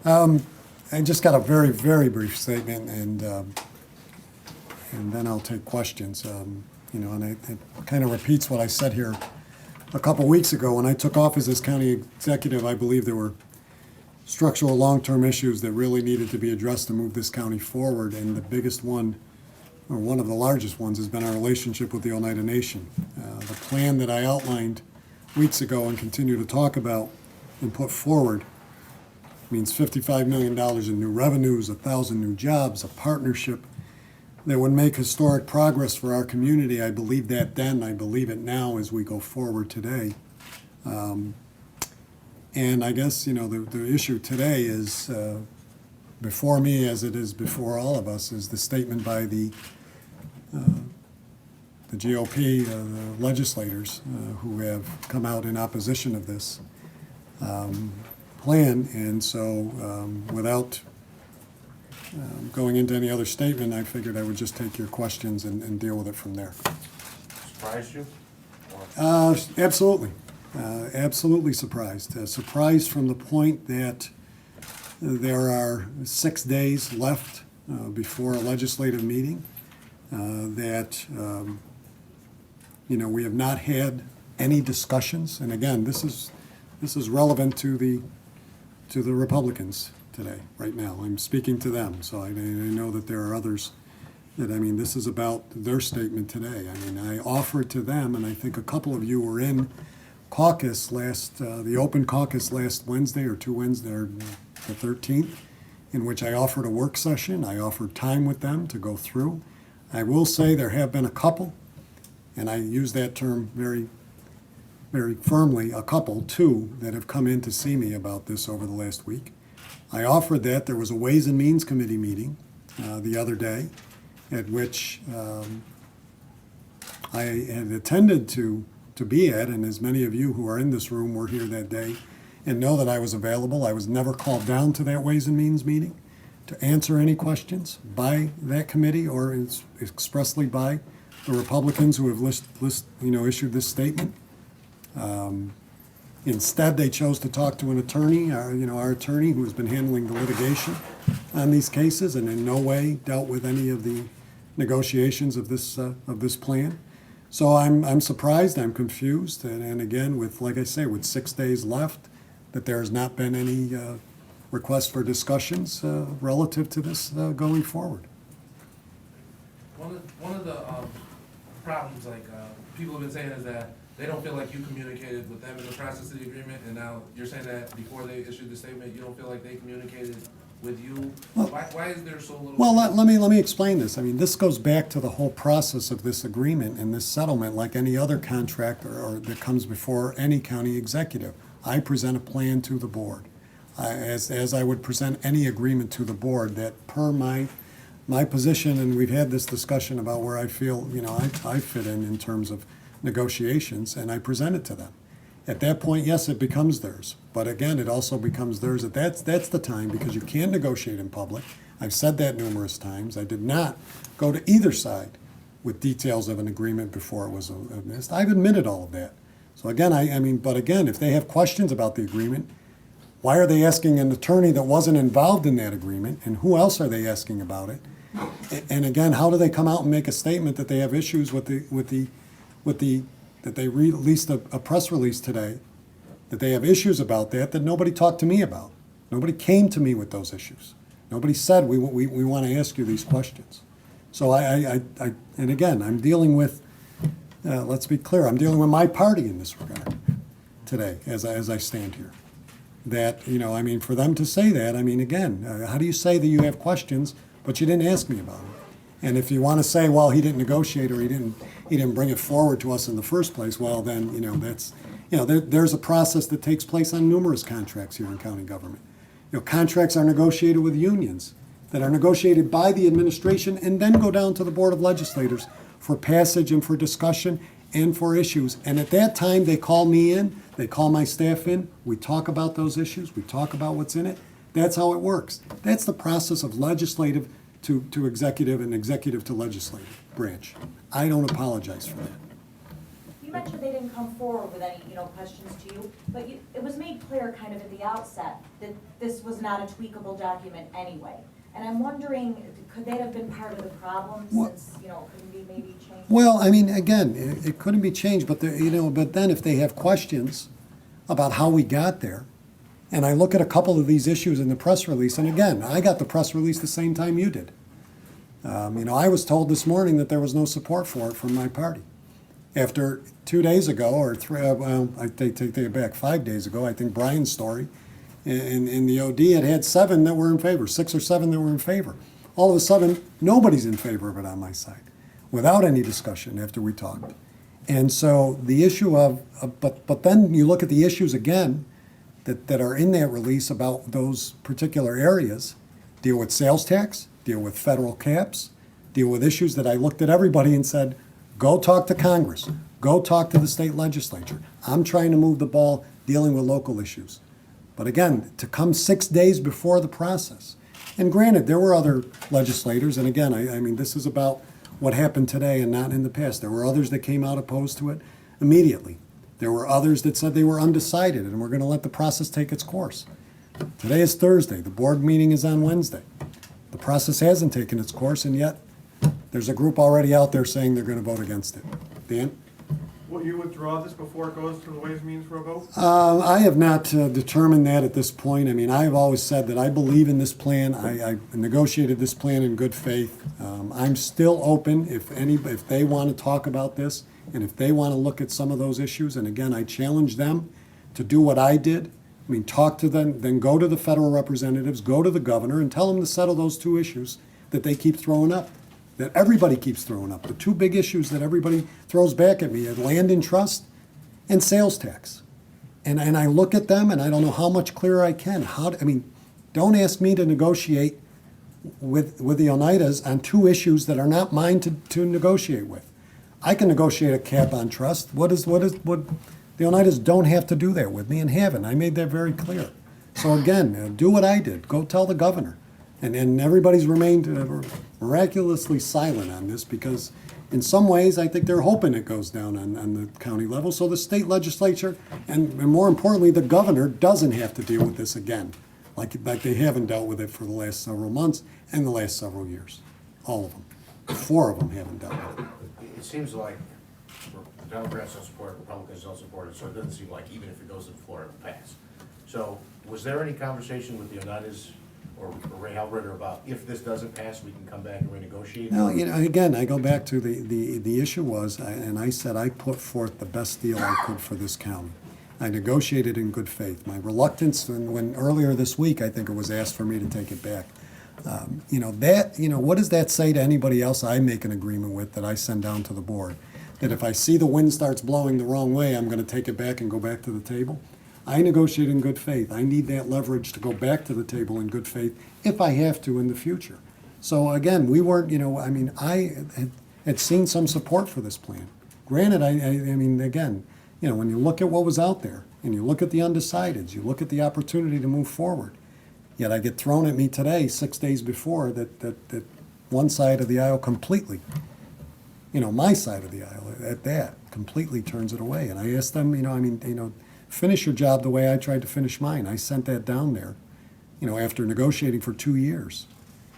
I just got a very, very brief statement, and then I'll take questions. And it kind of repeats what I said here a couple weeks ago. When I took office as county executive, I believe there were structural long-term issues that really needed to be addressed to move this county forward, and the biggest one, or one of the largest ones, has been our relationship with the Oneida Nation. The plan that I outlined weeks ago and continue to talk about and put forward means $55 million in new revenues, 1,000 new jobs, a partnership that would make historic progress for our community. I believe that then, I believe it now as we go forward today. And I guess, the issue today is, before me as it is before all of us, is the statement by the GOP, the legislators who have come out in opposition of this plan. And so without going into any other statement, I figured I would just take your questions and deal with it from there. Surprised you? Absolutely. Absolutely surprised. Surprised from the point that there are 6 days left before a legislative meeting, that we have not had any discussions. And again, this is relevant to the Republicans today, right now. I'm speaking to them, so I know that there are others that, this is about their statement today. I offered to them, and I think a couple of you were in caucus the open caucus last Wednesday or the 13th, in which I offered a work session. I offered time with them to go through. I will say there have been a couple, and I use that term very, very firmly, two that have come in to see me about this over the last week. I offered that. There was a Ways and Means Committee meeting the other day at which I had attended to be at, and as many of you who are in this room were here that day and know that I was available. I was never called down to that Ways and Means meeting to answer any questions by that committee or expressly by the Republicans who have issued this statement. Instead, they chose to talk to an attorney, our attorney, who has been handling the litigation on these cases and in no way dealt with any of the negotiations of this plan. So I'm surprised, I'm confused, and again, like I say, with 6 days left, that there has not been any request for discussions relative to this going forward. One of the problems, people have been saying, is that they don't feel like you communicated with them in the process of the agreement, and now you're saying that before they issued the statement, you don't feel like they communicated with you. Why is there so little? Well, let me explain this. This goes back to the whole process of this agreement and this settlement, like any other contract or that comes before any county executive. I present a plan to the board, as I would present any agreement to the board that per my position, and we've had this discussion about where I feel I fit in terms of negotiations, and I present it to them. At that point, yes, it becomes theirs. But again, it also becomes theirs that's the time, because you can negotiate in public. I've said that numerous times. I did not go to either side with details of an agreement before it was missed. I've admitted all of that. So again, but again, if they have questions about the agreement, why are they asking an attorney that wasn't involved in that agreement? And who else are they asking about it? And again, how do they come out and make a statement that they have issues that they released a press release today, that they have issues about that nobody talked to me about. Nobody came to me with those issues. Nobody said, we want to ask you these questions. So and again, I'm dealing with, let's be clear, I'm dealing with my party in this regard today as I stand here. That, for them to say that, again, how do you say that you have questions, but you didn't ask me about it? And if you want to say, well, he didn't negotiate or he didn't bring it forward to us in the first place, well, then, that's, there's a process that takes place on numerous contracts here in county government. Contracts are negotiated with unions that are negotiated by the administration and then go down to the Board of Legislators for passage and for discussion and for issues. And at that time, they call me in, they call my staff in, we talk about those issues, we talk about what's in it. That's how it works. That's the process of legislative to executive and executive to legislative branch. I don't apologize for that. You mentioned they didn't come forward with any, questions to you, but it was made clear kind of at the outset that this was not a tweakable document anyway. And I'm wondering, could that have been part of the problem since, couldn't be maybe changed? Well, I mean, again, it couldn't be changed, but but then if they have questions about how we got there, and I look at a couple of these issues in the press release, and again, I got the press release the same time you did. I was told this morning that there was no support for it from my party. After 2 days ago, or three, I take it back, 5 days ago, I think Brian's story, in the OD, it had 7 that were in favor, 6 or 7 that were in favor. All of a sudden, nobody's in favor of it on my side, without any discussion after we talked. And so the issue but then you look at the issues again that are in that release about those particular areas, deal with sales tax, deal with federal caps, deal with issues that I looked at everybody and said, go talk to Congress, go talk to the state legislature. I'm trying to move the ball dealing with local issues. But again, to come 6 days before the process, and granted, there were other legislators, and again, I mean, this is about what happened today and not in the past. There were others that came out opposed to it immediately. There were others that said they were undecided and we're going to let the process take its course. Today is Thursday. The board meeting is on Wednesday. The process hasn't taken its course, and yet there's a group already out there saying they're going to vote against it. Dan? Will you withdraw this before it goes to the Ways and Means for a vote? I have not determined that at this point. I mean, I've always said that I believe in this plan. I negotiated this plan in good faith. I'm still open if they want to talk about this and if they want to look at some of those issues. And again, I challenge them to do what I did. I mean, talk to them, then go to the federal representatives, go to the governor, and tell them to settle those 2 issues that they keep throwing up, that everybody keeps throwing up. The 2 big issues that everybody throws back at me are land and trust and sales tax. And I look at them and I don't know how much clearer I can. Don't ask me to negotiate with the Oneidas on 2 issues that are not mine to negotiate with. I can negotiate a cap on trust. What the Oneidas don't have to do that with me and haven't. I made that very clear. So again, do what I did. Go tell the governor. And everybody's remained miraculously silent on this because in some ways I think they're hoping it goes down on the county level so the state legislature and more importantly the governor doesn't have to deal with this again like they haven't dealt with it for the last several months and the last several years. All of them. 4 of them haven't dealt with it. It seems like the Democrats don't support it, Republicans don't support it, so it doesn't seem like even if it goes to the floor, it'll pass. So was there any conversation with the Oneidas or Ray Halbritter about if this doesn't pass, we can come back and renegotiate? No, again, I go back to the issue was, and I said I put forth the best deal I could for this county. I negotiated in good faith. My reluctance, when earlier this week, I think it was asked for me to take it back. What does that say to anybody else I make an agreement with that I send down to the board? That if I see the wind starts blowing the wrong way, I'm going to take it back and go back to the table? I negotiate in good faith. I need that leverage to go back to the table in good faith if I have to in the future. So again, we weren't, I had seen some support for this plan. Granted, again, when you look at what was out there and you look at the undecideds, you look at the opportunity to move forward, yet I get thrown at me today, 6 days before, that one side of the aisle completely, my side of the aisle at that, completely turns it away. And I asked them, finish your job the way I tried to finish mine. I sent that down there, after negotiating for 2 years.